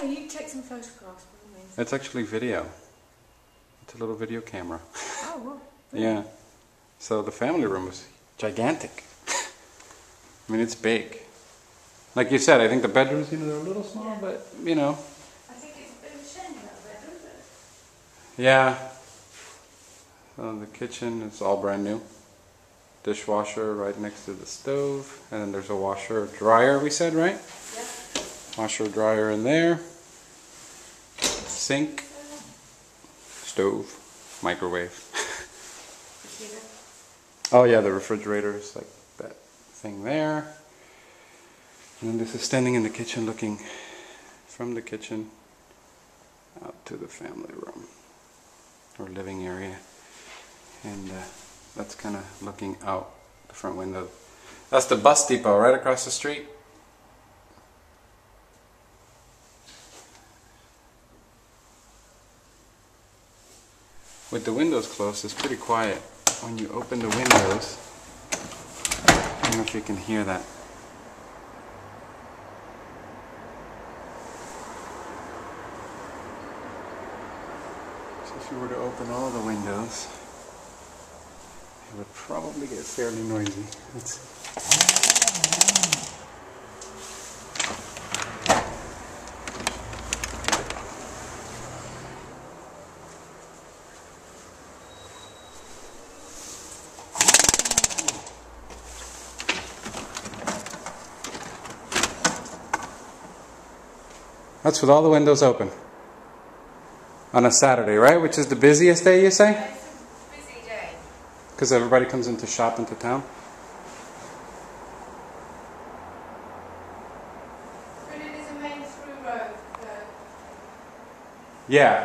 you take some photographs. It's actually video. It's a little video camera. Oh, well. Yeah. So the family room is gigantic. I mean, it's big. Like you said, I think the bedrooms, they're a little small, Yeah. but, I think it's a bit of a shame about that, isn't it? Yeah. So the kitchen is all brand new. Dishwasher right next to the stove. And then there's a washer dryer, we said, right? Yeah. Washer dryer in there. Sink. Stove. Microwave. Oh yeah, the refrigerator is like that thing there. And then this is standing in the kitchen, looking from the kitchen out to the family room or living area. And that's kind of looking out the front window. That's the bus depot right across the street. With the windows closed, it's pretty quiet. When you open the windows, I don't know if you can hear that. So if you were to open all the windows, it would probably get fairly noisy. Let's see. That's with all the windows open. On a Saturday, right? Which is the busiest day, you say? Yeah, it's a busy day. Because everybody comes in to shop into town? But it is a main through road, though. Yeah.